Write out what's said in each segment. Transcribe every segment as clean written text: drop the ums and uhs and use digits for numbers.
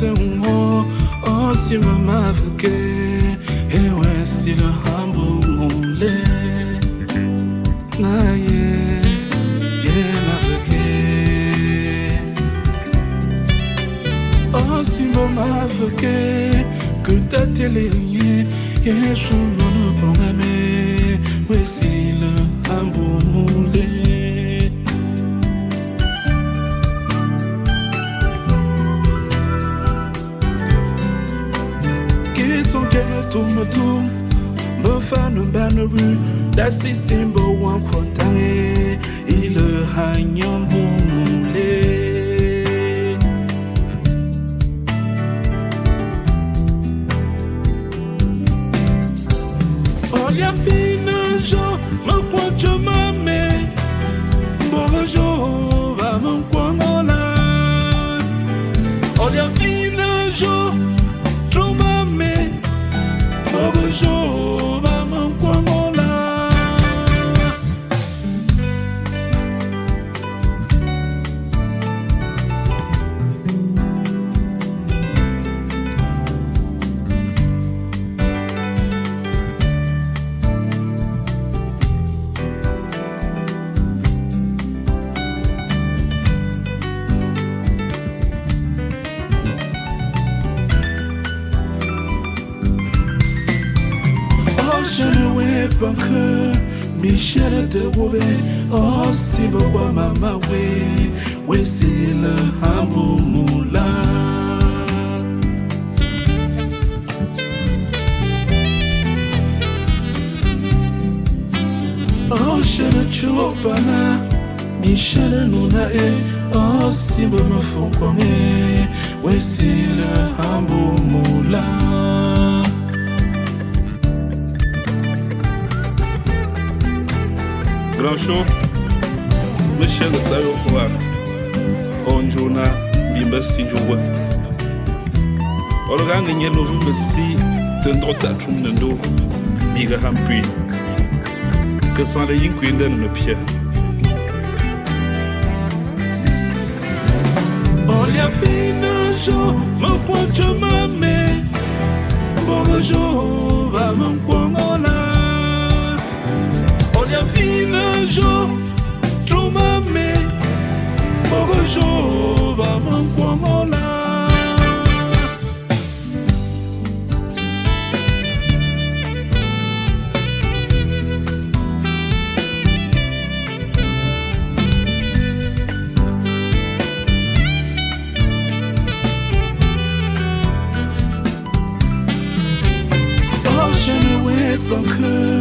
oh, oh, si maman veut que, et ouais, si le hamboum moulé, na yeah, yeah, ma veut que, oh, si maman veut que ta télé, yeah, je m'en prends mais, ouais, si le hamboum moulé. Me tourne, me fan un banneru, d'assis symbole ou un crotané, il le hagnon boulé. Oh, y'a fine, Jean, me croit je m'amène, bonjour, va mon coin, on a. Oh, y'a fine, Jean, je m'amène. Bonjour, maman, quoi mon là. Je ne sais pas que Michel te roube. Oh, si pourquoi maman, oui, c'est le hamboum moulin. Oh, je ne chope pas là, Michel nous n'a. Oh, si vous me font connaître, oui, c'est le hamboum moulin. Grand show, Michel Tayo Kwa, Onjona, Bimba Sinjowa. Olorang and Yellow Vimasi, Tendrota Trumendo, Biga Hampui, Cassandra Yinquin and the Pierre. Olia fine, Jo, mon point, je m'amène. Bonjour, va mon coin, Olia fine, Jo, tu m'amènes. Bonjour, va mon coin, que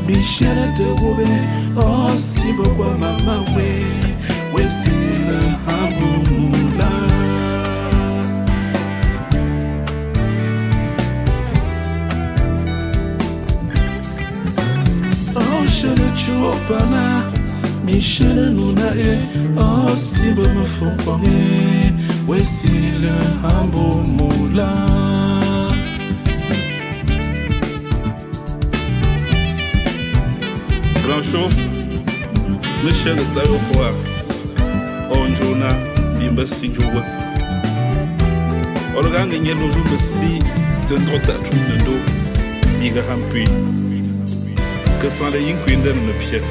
Michel te roube. Oh, si pourquoi maman, oui, c'est le hamboum moulin. Oh, je ne chope pas là, Michel nous n'a. Oh, si vous me font connaître, oui, c'est le hamboum moulin. Grand show, Michel Tayo Kwa, Onjona, Bimba Sinjowa. Olorang and Yellow Vimasi, Tendrota Trumendo, Biga Hampui, Cassandra Yinquin and the Pierre.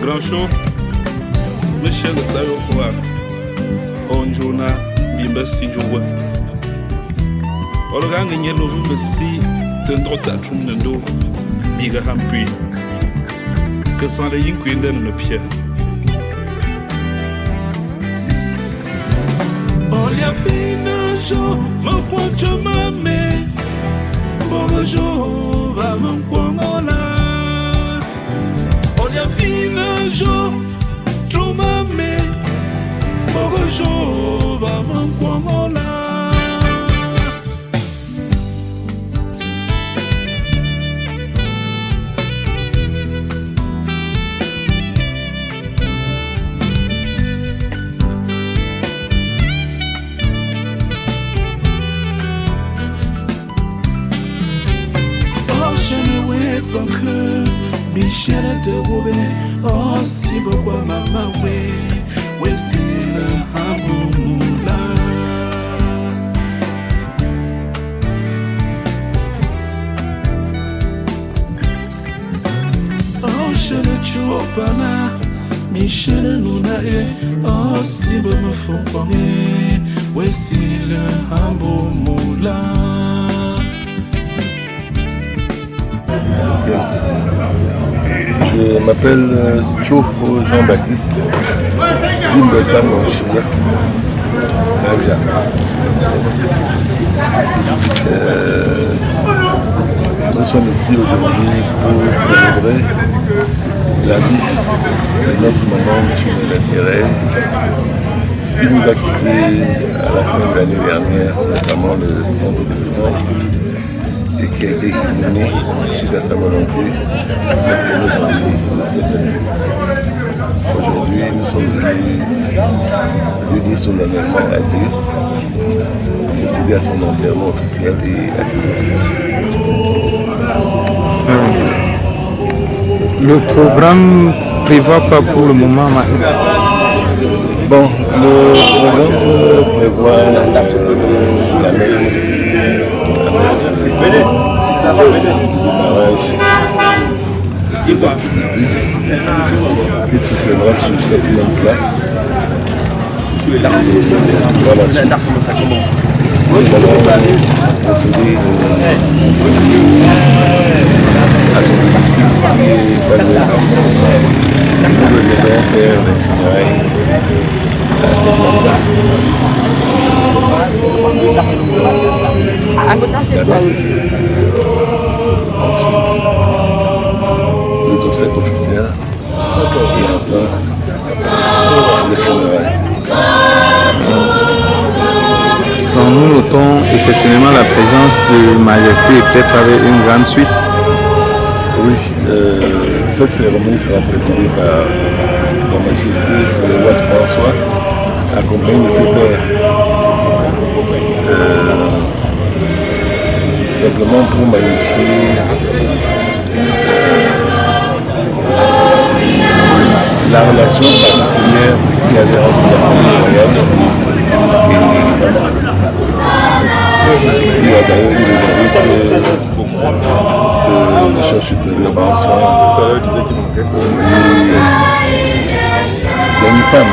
Grand show, Michel Tayoua, Onjona, Bimba Sijoua. Olgang in yellow room, the sea, Tendrota Trumendo, Biga Hampui, Cassan the Inquinden le Pierre. Olia fine jo, mon pointe ma mère, bonjour, va mon coin. Olia fine jo, tu m'amè, bonjour, va mon coin. Michel de Roubaix, oh si pourquoi maman ouais c'est le Hamoula. Oh je le Chopana, Michel Nounae, oh si bon me font pogner, ouais c'est le Hamoula. Je m'appelle Chofo Jean-Baptiste Dimbessa Monchiya Tanja. Nous sommes ici aujourd'hui pour célébrer la vie de notre maman Chinela Thérèse qui nous a quittés à la fin de l'année dernière, notamment le 30 décembre. Et qui a été inhumé suite à sa volonté le 1er janvier de cette année. Aujourd'hui, nous sommes venus lui dire solennellement adieu, procéder à son enterrement officiel et à ses obsèques. Le programme prévoit pas pour le moment Bon, le programme prévoit la messe de démarrage des activités qui se tiendra sur cette même place. Et par la suite, nous allons procéder aux obsèques à son domicile qui est pas loin d'ici. Nous reviendrons faire les funérailles à cette même place. La messe, ensuite les obsèques officielles et enfin les funérailles. Donc nous notons exceptionnellement la présence de Majesté et peut-être avec une grande suite. Oui, cette cérémonie sera présidée par Sa Majesté le roi de François, accompagné de ses pairs. Simplement pour magnifier la relation particulière qu'il y avait entre la famille royale et maman, qui a d'ailleurs eu le mérite que le chef supérieur François il y a une femme,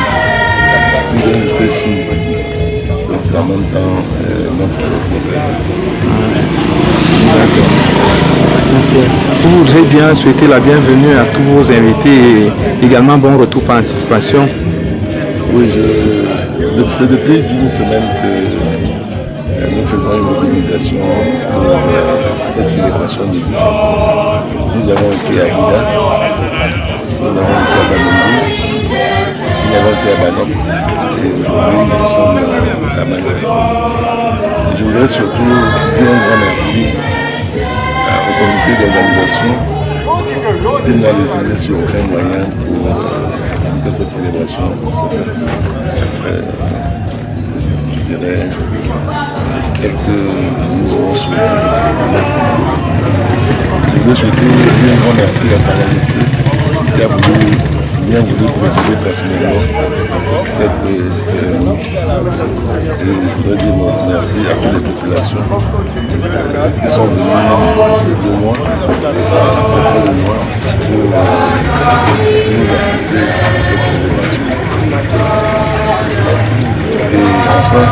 une de ses filles. Donc c'est en même temps notre beau-père. Vous voudrez bien souhaiter la bienvenue à tous vos invités et également bon retour par anticipation. Oui, c'est depuis une semaine que nous faisons une mobilisation pour cette célébration de vie. Nous avons été à Bouddha, nous avons été à Bamendou, nous avons été à Banom et aujourd'hui nous sommes à Manuel. Je voudrais surtout dire un grand merci au comité d'organisation qui n'a lésiné sur aucun moyen pour que cette célébration se fasse. Je dirais tel que nous aurons souhaité. Je voudrais surtout dire un grand merci à Sa Majesté qui a bien voulu présider personnellement cette cérémonie. Et je voudrais dire merci à toutes les populations qui sont venues de moi, auprès de moi, pour nous assister à cette célébration. Et enfin,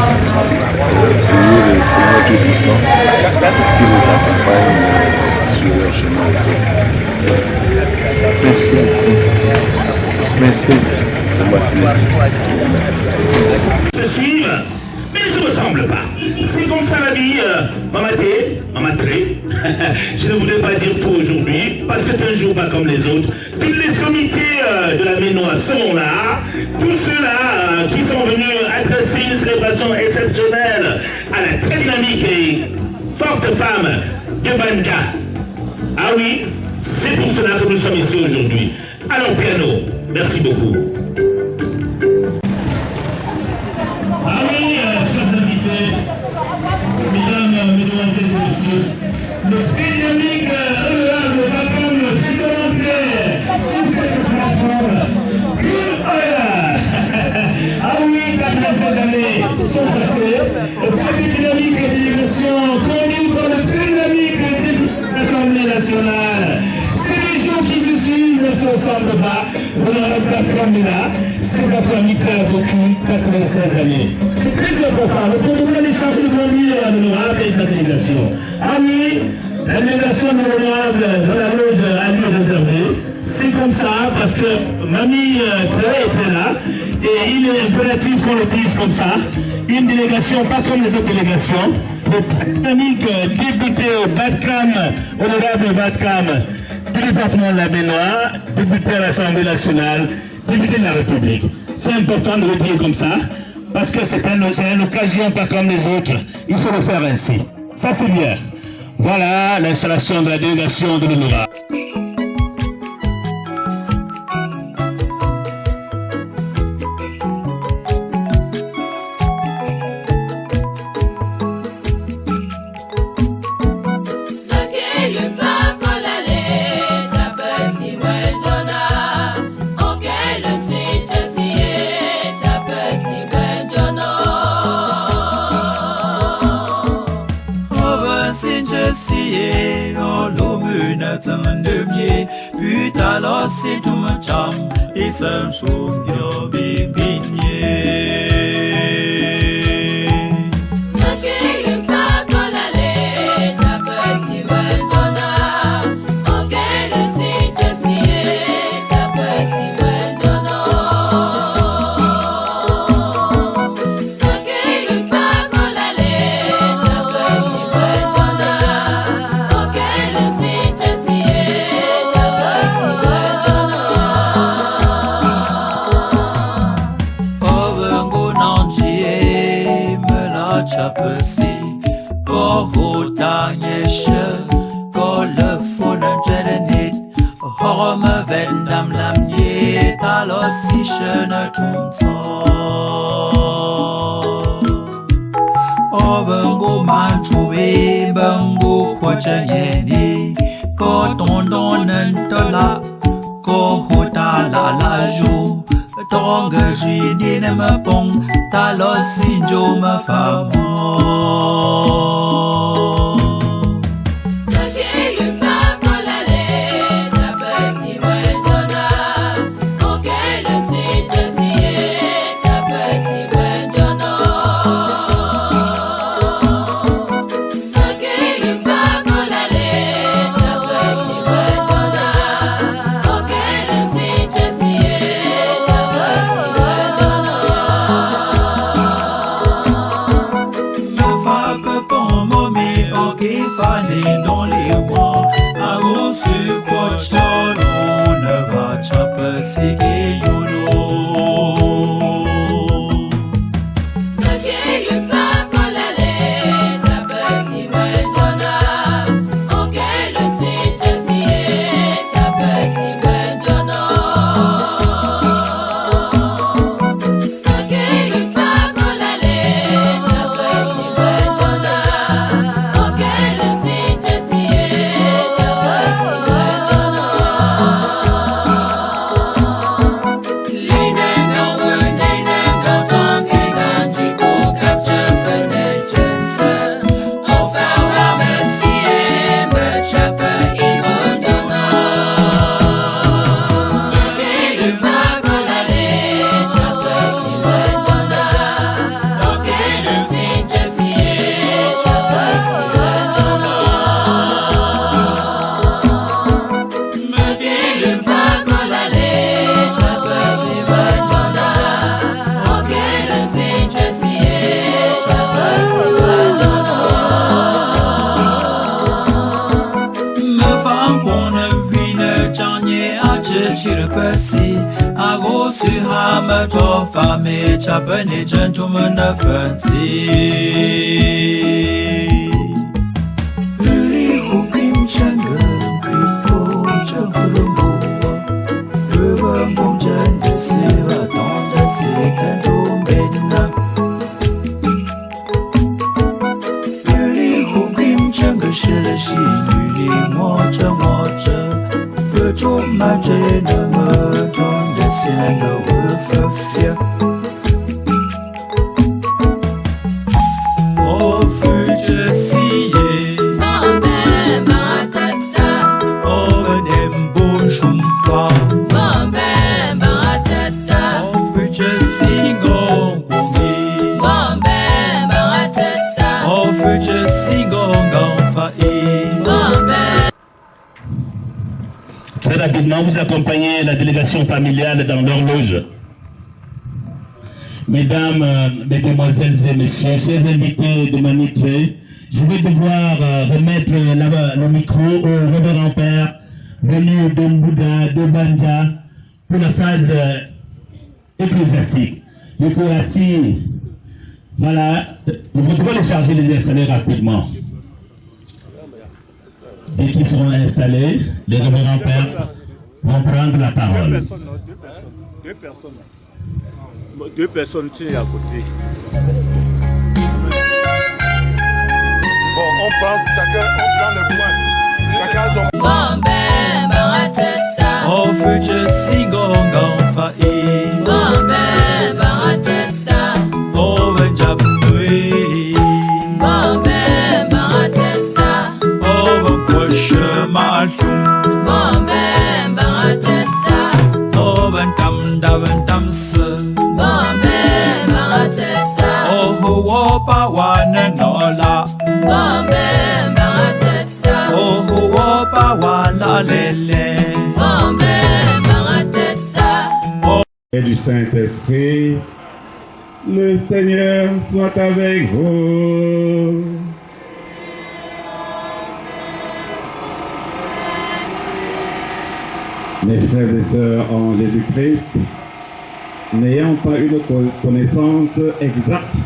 prier le Seigneur Tout-Puissant qui les accompagne sur leur chemin. Merci beaucoup. Merci. C'est moi qui vous remercie. Se suivent, mais ils ne se ressemblent pas. C'est comme ça la vie, Mamatré. Je ne voulais pas dire tout aujourd'hui, parce que c'est un jour pas comme les autres. Toutes les sommités de la Ménoise sont là. Tous ceux-là qui sont venus adresser une célébration exceptionnelle à la très dynamique et forte femme de Banja. Ah oui, c'est pour cela que nous sommes ici aujourd'hui. Alors piano, merci beaucoup. Ah oui, chers invités, mesdames, mesdemoiselles et messieurs, le très dynamique honorable Bacam qui sont entrés sur cette plateforme. Ah oui, 96 années sont passées. Cette dynamique délégation conduite par le très dynamique de l'Assemblée nationale. C'est des gens qui se suivent, ne se ressemblent pas. L'honorable Bacam est là. C'est notre ami qui a vécu 96 années. C'est très important. Le gouvernement est chargé de conduire l'honorable et sa délégation. Amis, la délégation de l'honorable dans la loge a lieu réservé. C'est comme ça parce que Mamie Claire était là et il est impératif qu'on le dise comme ça. Une délégation pas comme les autres délégations. Le dynamique député Badcam, honorable Badcam du département de la Bénois, député à l'Assemblée nationale, député de la République. C'est important de le dire comme ça parce que c'est une occasion pas comme les autres. Il faut le faire ainsi. Ça c'est bien. Voilà l'installation de la délégation de l'honorable. Okay, 真的面，遇到了谁这么长，一生说要平平耶。Có hồ ta nhé sơ, có lỡ phô nâng trẻ đến hết. Họ mơ vẹn nằm làm nhé, ta lo xí sơ nơ trung thọ. Họ bần gô mang chú bê, bần gô khoa chân nhé nê. Có tôn tôn nâng tơ lạ, có hồ ta lạ lạ dù. Tông gờ duy nê nè mơ bông, ta lo xin dô mơ phá mô. Dans les mois, à gros sucre, cholo, ne va chapper si à gros sur hame toi femme chapen et gentleman de fancy Uli hukim changam kripo changurumbo le bon jen de seva dans de ses cantos benna Uli hukim changam shele shi uli mo Cho ma je ne me donne des cylindres ou feu Oh future siye Oh benem bon chumpa Oh future singo bongi Oh future singo ganfae Très rapidement, vous accompagnez la délégation familiale dans l'horloge. Mesdames, mesdemoiselles et messieurs, chers invités de Manitré, je vais devoir remettre le micro au révérend père venu de Mbouda, de Banja, pour la phase ecclésiastique. L'Eucharistie, voilà, vous devez les charger, les installer rapidement. Dès qu'ils seront installés, les révérends pères vont prendre la parole. Deux personnes tiennent à côté. Bon, on prend le point. Chacun son point. Oh, future single ganfae. Oh, benjabui. Oh, ben crusher my soul. wopa wananola Bombe barateta Oh wopa walalele Bombe barateta Et du Saint-Esprit, le Seigneur soit avec vous. Mes frères et sœurs en Jésus-Christ, n'ayant pas une connaissance exacte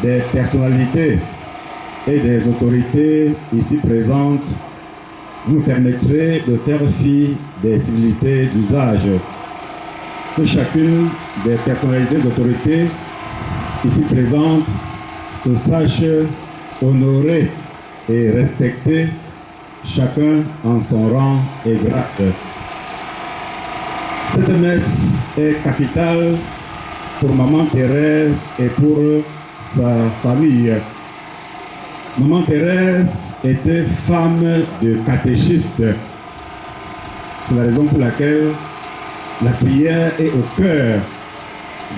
des personnalités et des autorités ici présentes, vous permettrez de faire fi des civilités d'usage. Que chacune des personnalités d'autorité ici présentes se sache honorer et respecter chacun en son rang et grade. Cette messe est capitale pour Maman Thérèse et pour sa famille. Maman Thérèse était femme de catéchiste. C'est la raison pour laquelle la prière est au cœur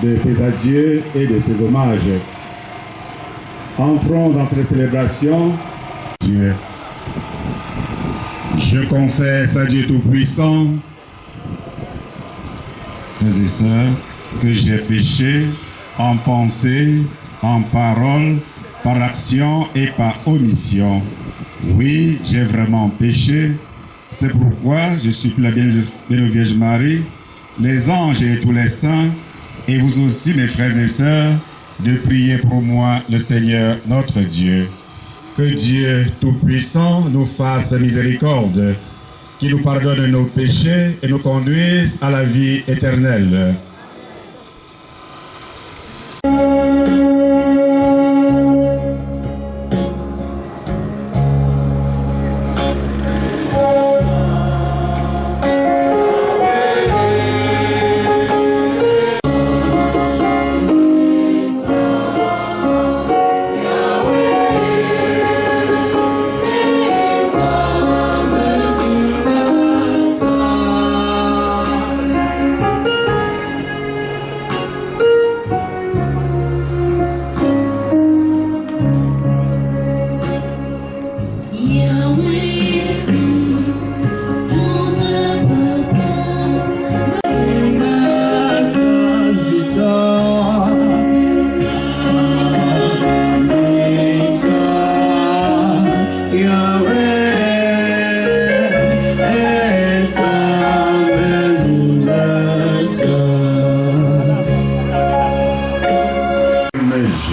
de ses adieux et de ses hommages. Entrons dans cette célébration. Dieu. Je confesse à Dieu Tout-Puissant, frères et sœurs, que j'ai péché en pensée, en parole, par action et par omission. Oui, j'ai vraiment péché. C'est pourquoi je supplie la Bienheureuse Vierge Marie, les anges et tous les saints, et vous aussi, mes frères et sœurs, de prier pour moi le Seigneur notre Dieu. Que Dieu Tout-Puissant nous fasse miséricorde, qu'il nous pardonne nos péchés et nous conduise à la vie éternelle.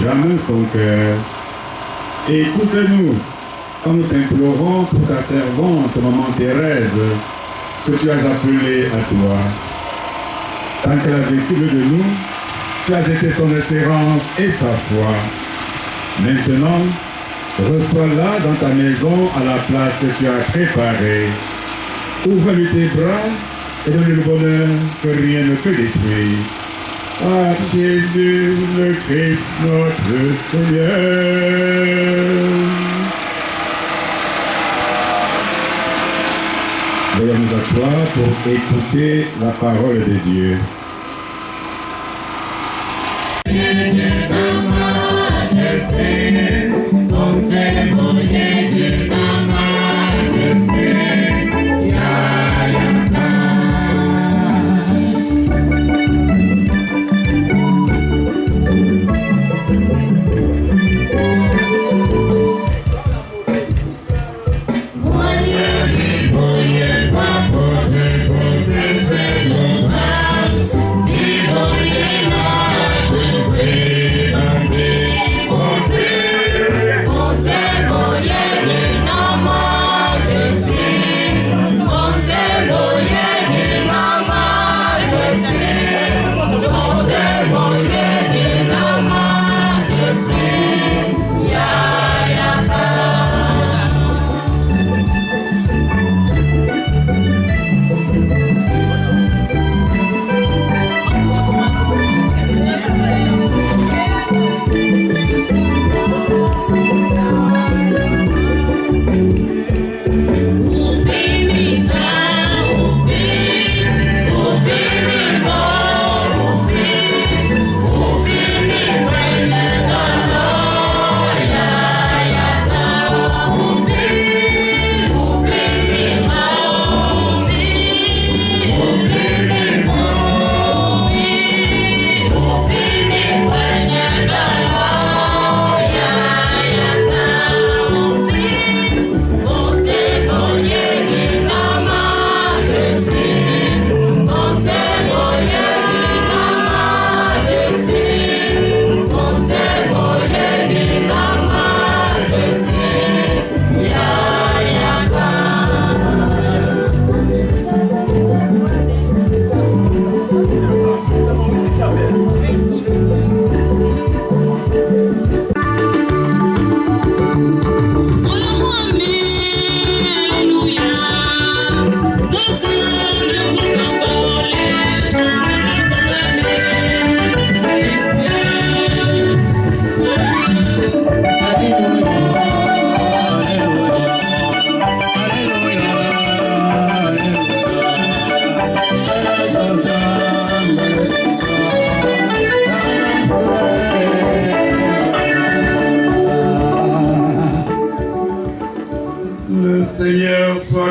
Jamais son cœur. Écoute-nous quand nous t'implorons pour ta servante, Maman Thérèse, que tu as appelée à toi. Tant qu'elle a vécu de nous, tu as été son espérance et sa foi. Maintenant, reçois-la dans ta maison à la place que tu as préparée. Ouvre-lui tes bras et donne-lui le bonheur que rien ne peut détruire. Ah, Jésus, le Christ, notre Seigneur. Veuillez nous asseoir pour écouter la parole de Dieu.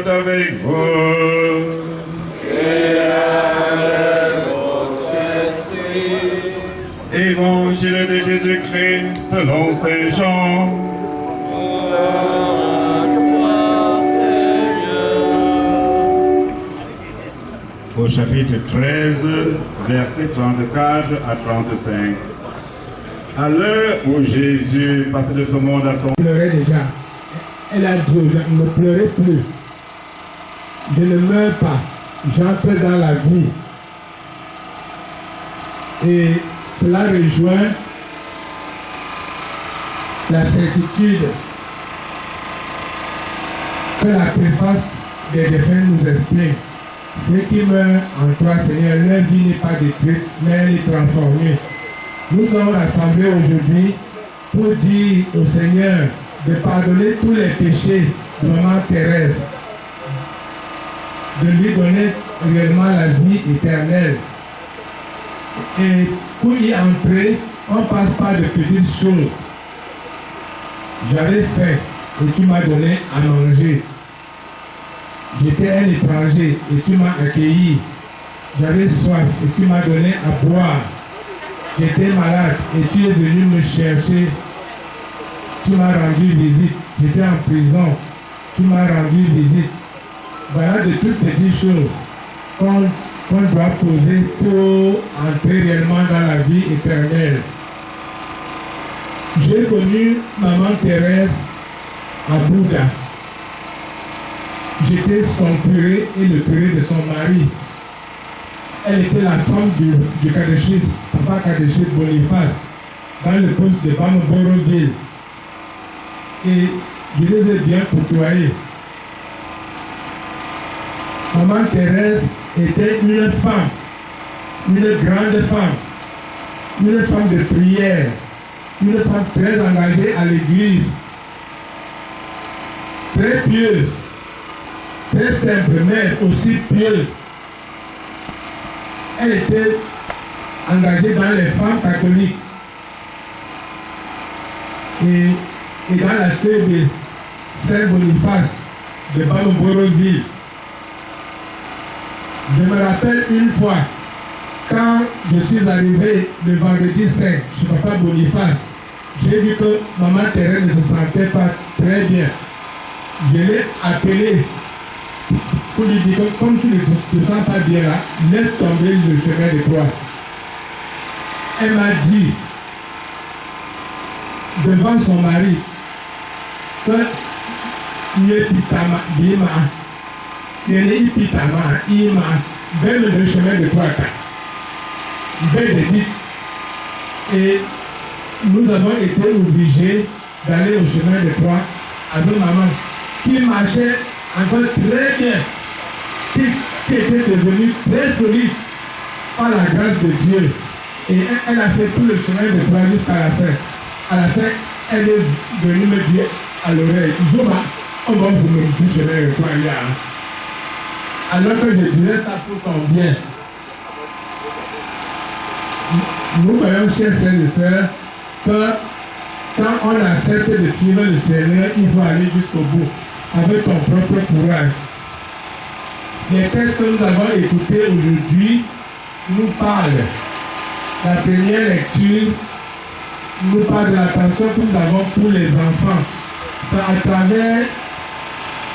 soit avec vous. Et avec votre esprit. Évangile de Jésus-Christ selon Saint Jean. Au chapitre 13, versets 34 à 35. À l'heure où Jésus passait de ce monde à son... Elle pleurait déjà. Elle a dit aux gens, ne pleurez plus. Je ne meurs pas. J'entre dans la vie. Et cela rejoint la certitude que la préface des défunts nous explique. Ceux qui meurent en toi, Seigneur, leur vie n'est pas détruite, mais elle est transformée. Nous sommes rassemblés aujourd'hui pour dire au Seigneur de pardonner tous les péchés de Maman Thérèse, de lui donner réellement la vie éternelle. Et pour y entrer, on ne passe pas de petites choses. J'avais faim et tu m'as donné à manger. J'étais un étranger et tu m'as accueilli. J'avais soif et tu m'as donné à boire. J'étais malade et tu es venu me chercher. Tu m'as rendu visite. J'étais en prison. Tu m'as rendu visite. Voilà de toutes petites choses qu'on doit poser pour entrer réellement dans la vie éternelle. J'ai connu Maman Thérèse à Bouddha. J'étais son curé et le curé de son mari. Elle était la femme du catéchiste, papa catéchiste Boniface, dans le poste de Bamboroville. Et je les ai bien côtoyés. Maman Thérèse était une femme, une grande femme, une femme de prière, une femme très engagée à l'église, très pieuse, très simple, mais aussi pieuse. Elle était engagée dans les femmes catholiques et dans la sœur de Saint Boniface de Bamboroville. Je me rappelle une fois, quand je suis arrivé le vendredi 5 chez Papa Boniface, j'ai vu que Maman Thérèse ne se sentait pas très bien. Je l'ai appelé pour lui dire que comme tu ne te sens pas bien là, laisse tomber le chemin de croix. Elle m'a dit, devant son mari, que même le chemin de croix. Et nous avons été obligés d'aller au chemin de croix avec maman, qui marchait encore très bien, qui était devenue très solide par la grâce de Dieu. Et elle a fait tout le chemin de croix jusqu'à la fin. À la fin, elle est venue me dire à l'oreille, Zoma, on va vous mettre du chemin de croix là. Alors que je disais ça pour son bien. Nous voyons, chers frères et sœurs, que quand on accepte de suivre le Seigneur, il faut aller jusqu'au bout, avec ton propre courage. Les textes que nous avons écoutés aujourd'hui nous parlent. La première lecture nous parle de l'attention que nous avons pour les enfants. C'est à travers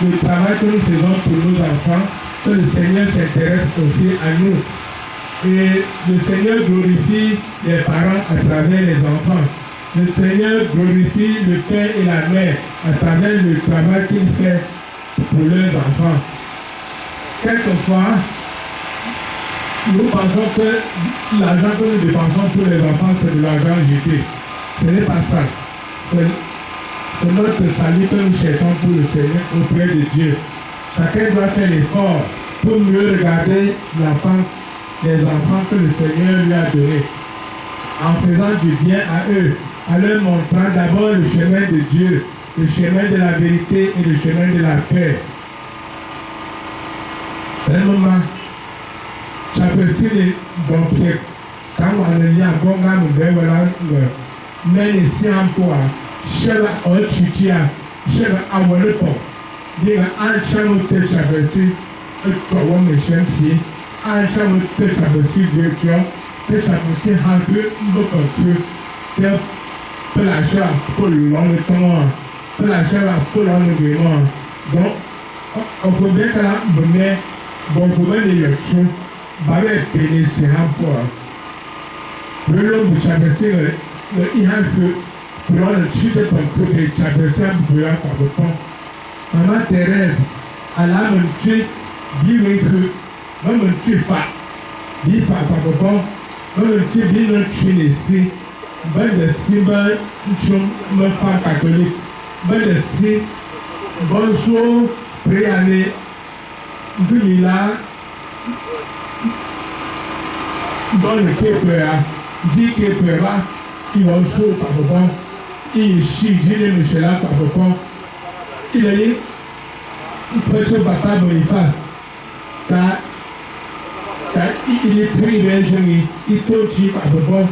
le travail que nous faisons pour nos enfants que le Seigneur s'intéresse aussi à nous. Et le Seigneur glorifie les parents à travers les enfants. Le Seigneur glorifie le père et la mère à travers le travail qu'il fait pour leurs enfants. Quelquefois, nous pensons que l'argent que nous dépensons pour les enfants, c'est de l'argent jeté. Ce n'est pas ça. C'est notre salut que nous cherchons pour le Seigneur auprès de Dieu. Chacun doit faire l'effort pour mieux regarder les enfants que le Seigneur lui a donnés, en faisant du bien à eux, en leur montrant d'abord le chemin de Dieu, le chemin de la vérité et le chemin de la paix. Vraiment, j'apprécie les bons pieds. Quand on est là, on a mais ici encore, chez la Ochitia, chez la Awalepo, dire un champ de traverser, toi, on me champion, un champ de traverser, de traverser, un peu, pour la chair, pour le long de temps, pour la chair, pour le long de temps. Donc, on peut bien que la monnaie, bon, pour les élections, va être pénétrée pour le long de traverser, il y a un peu, pour le titre de traverser un peu là, par le temps. Maman Thérèse, elle a mon tué, dit que, maman tué fa, dit fa par le temps, maman tué, dit notre Trinité. Ben de si ben me femme catholique ben de si bonjour pré-année du là dans le Képéa dit Képéa il va chaud par rapport il chie il Michel par rapport il a dit prêtre Bata Boniface il est très bien il continue par rapport.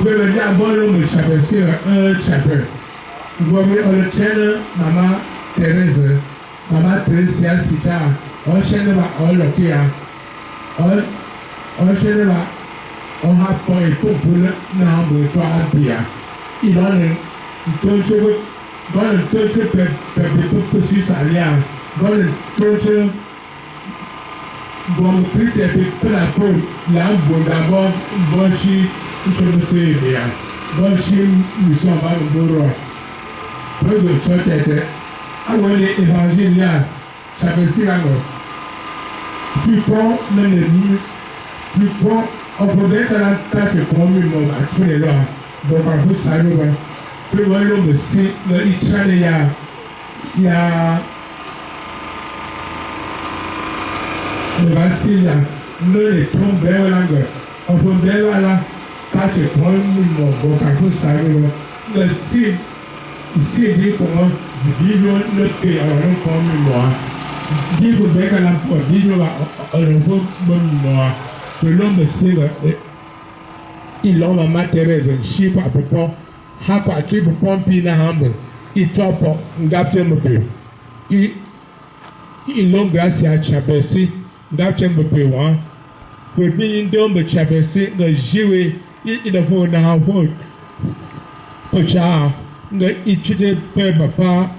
Vous pouvez dire bon homme traverser un chapeau. Vous voyez, on le tient, maman Thérèse, Sita, on chaîne là, on le fait, on chaîne là, on a pas et pour le nombre de toi à dire. Il en est, dans le truc, pour suivre sa lien, dans le truc, bon, le prix est peu la peau, là, bon, d'abord, bon, je ne sais bien. Bon, si nous sommes pas au bureau, peu de choses étaient. Alors, les évangiles là, ça veut dire alors. Plus fort, même les nuits, plus fort, on peut dire que la tâche est comme une mort à tous les lois. Donc, en plus, ça nous va. Plus loin, l'homme, c'est le Itchal, il y a. Le Vassil là, nous les tombons là, on peut dire là. Ça c'est pour nous, bon, quand vous savez, le si dit comment, dit le pays, on comme moi. Dit vous bien qu'à la fois, dit nous, on le voit bon moi. Que l'homme sait, il a ma Thérèse, chip à peu près, à partir de pomper la hambre, il top, gâté un peu. Il a grâce à Chabessi, gâté un peu, hein. Pour bien d'homme Chabessi, de jouer. Il a fait un enfant pour ça, il était père papa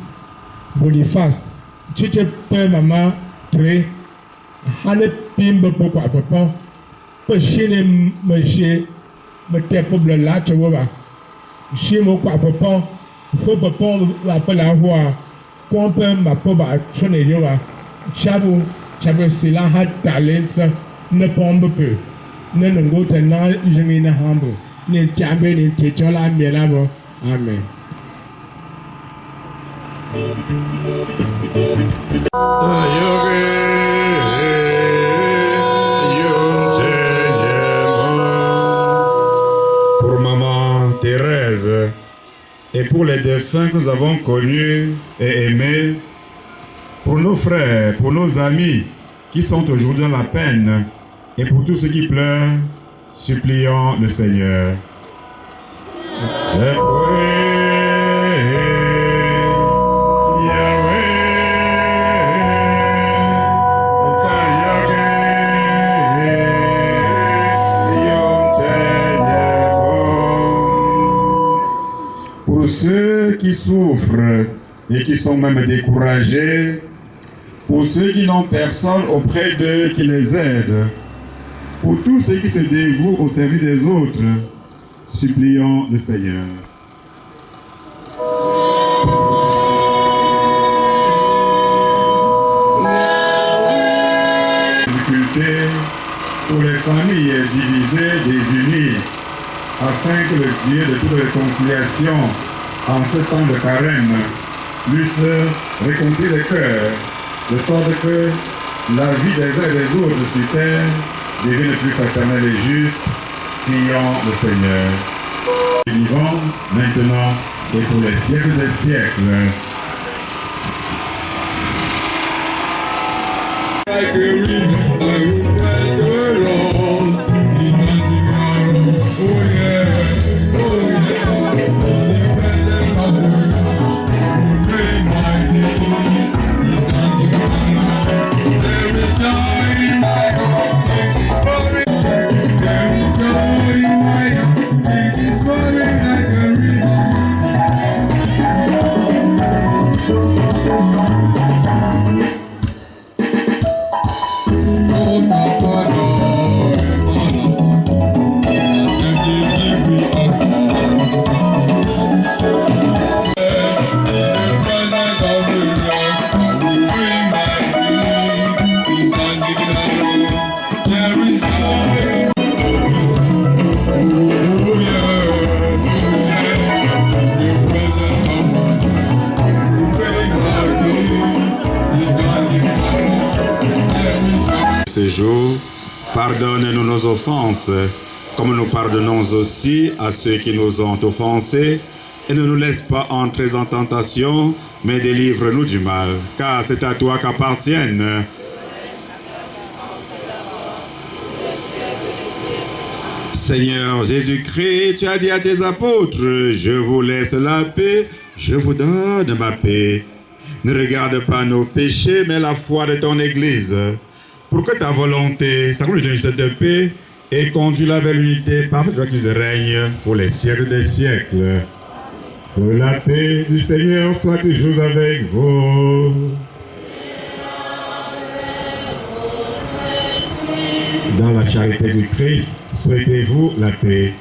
Boniface, il était père maman très, il pimbe pour papa, pour chez monsieur, me tait pour le lac, tu vois, chez mon papa, faut papa va pas la voir, quand peut ma papa sonner, tu vois, chabou, c'est là, a talent, ne pompe peu. Ne nous goûtons je n'ai pas hambre, ne jamais ne t'étions là, mais là, amen. Pour maman Thérèse et pour les défunts que nous avons connus et aimés, pour nos frères, pour nos amis qui sont aujourd'hui dans la peine, et pour tous ceux qui pleurent, supplions le Seigneur. Pour ceux qui souffrent et qui sont même découragés, pour ceux qui n'ont personne auprès d'eux qui les aide, pour tous ceux qui se dévouent au service des autres, supplions le Seigneur. Difficulté pour les familles divisées, désunies, afin que le Dieu de toute réconciliation, en ce temps de carême, puisse réconcilier les cœurs, de sorte que la vie des uns et des autres sur terre devienne plus fraternelle et juste. Prions le Seigneur. Vivons maintenant et pour les siècles des siècles. Pardonne-nous nos offenses, comme nous pardonnons aussi à ceux qui nous ont offensés. Et ne nous laisse pas entrer en tentation, mais délivre-nous du mal, car c'est à toi qu'appartiennent. Seigneur Jésus-Christ, tu as dit à tes apôtres, je vous laisse la paix, je vous donne ma paix. Ne regarde pas nos péchés, mais la foi de ton Église. Pour que ta volonté s'accomplisse de paix et conduise vers l'unité par toi qui règne pour les siècles des siècles. Que la paix du Seigneur soit toujours avec vous. Dans la charité du Christ, souhaitez-vous la paix.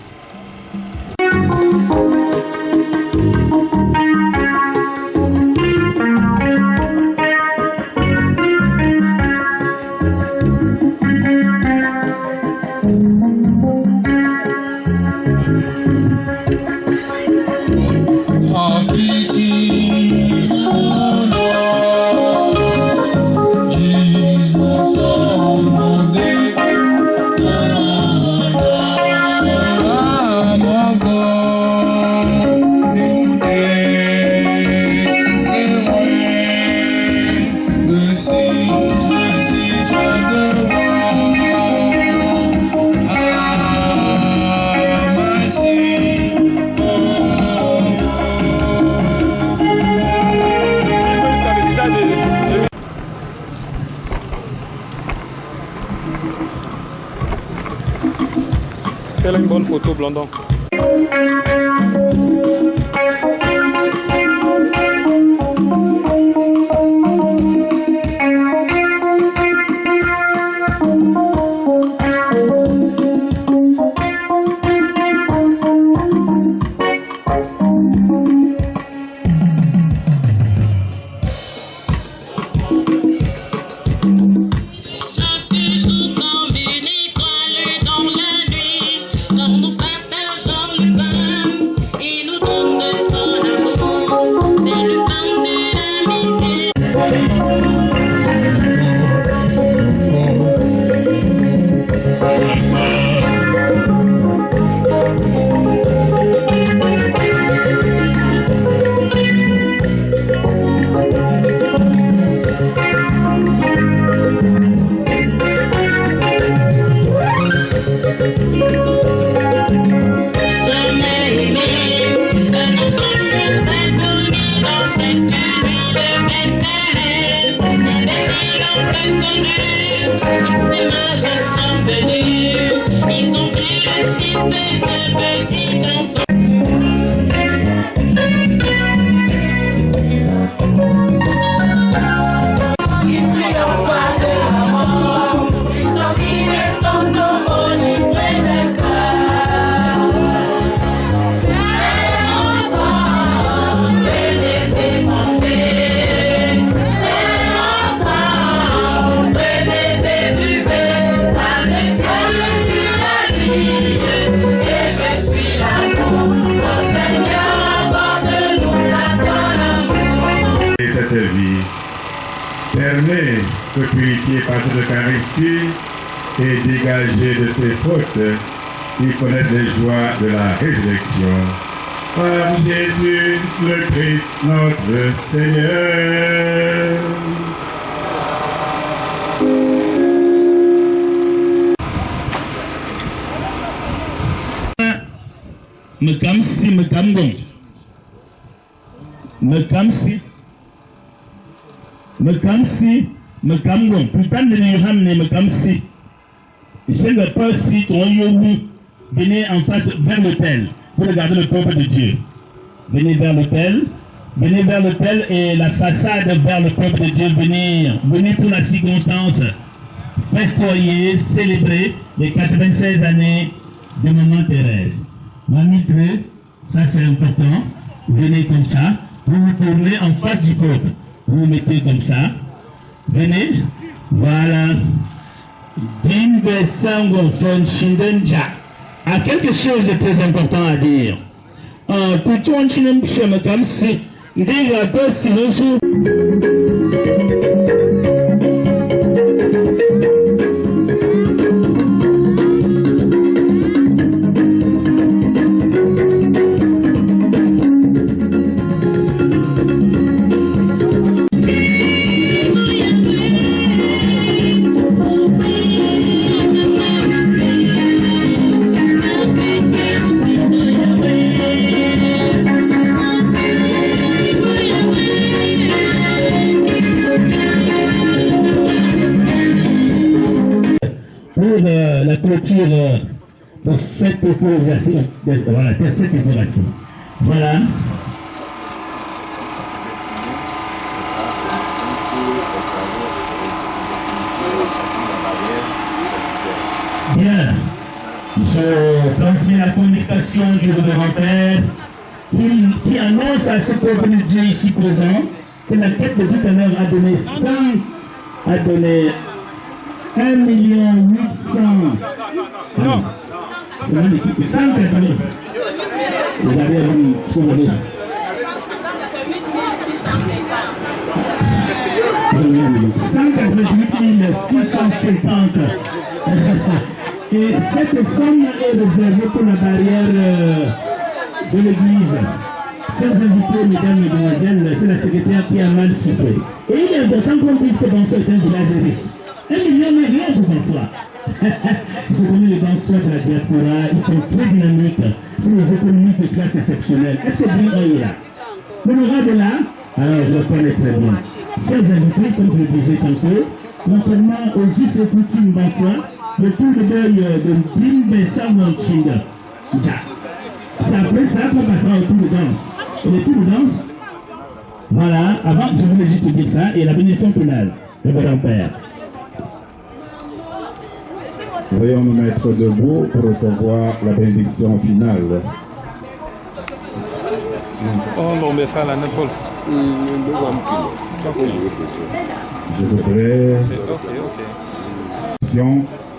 Fais une bonne photo, Blandon. Permet de purifier par cette Eucharistie et dégager de ses fautes qui connaissent les joies de la résurrection. Par Jésus le Christ, notre Seigneur. Mekamsi, mekamgong. Mekamsi. Mekamsi, mekamgong. Putain de l'Iram ne mekamsi. Je ne sais pas si ton yomi venez en face vers l'autel pour regarder le peuple de Dieu. Venez vers l'autel. Venez vers l'autel et la façade vers le peuple de Dieu. Venez pour la circonstance. Festoyer, célébrer les 96 années de Maman Thérèse. Mamie Tré, ça c'est important. Venez comme ça. Vous vous tournez en face du peuple. Vous vous mettez comme ça. Venez. Voilà. Dimbe Sango Fon Shindenja a quelque chose de très important à dire. Tout le monde comme si déjà peu si le jour. conclure pour cette autorisation. Voilà, pour cette autorisation. Voilà. Bien. Je transmets la communication du gouvernement qui annonce à ce peuple de Dieu ici présent que la tête de tout à l'heure a donné 1 million 800. Non. C'est magnifique. 188. Vous avez un souvenir. 188 650. Et cette somme est réservée pour la barrière de l'église. Chers invités, mesdames et mesdemoiselles, c'est la secrétaire qui a mal chiffré. Et il est important qu'on dise que Bansoua est un village riche. 1 million n'est rien pour Bansoua. Je connais les Bansoua de la diaspora, ils sont très dynamiques. C'est des économistes de classe exceptionnelle. Est-ce que Bringa est là? L'honorable est là? Alors je le connais très bien. Chers invités, comme je le disais tantôt, contrairement aux us et coutumes Bansoua, le tour de deuil de Dimbe Sawanchinga. Après ça, on passera au tour de danse. Et le tour de danse, voilà, avant, je voulais juste dire ça, et la bénédiction finale de votre père. Veuillons nous mettre debout pour recevoir la bénédiction finale. Je voudrais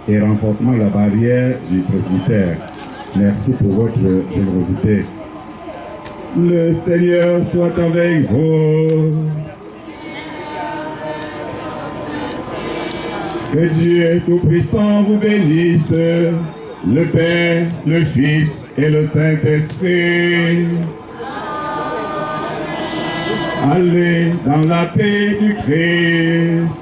et renforcement de la barrière du presbytère. Merci pour votre générosité. Le Seigneur soit avec vous. Que Dieu Tout-Puissant vous bénisse, le Père, le Fils et le Saint-Esprit. Allez dans la paix du Christ.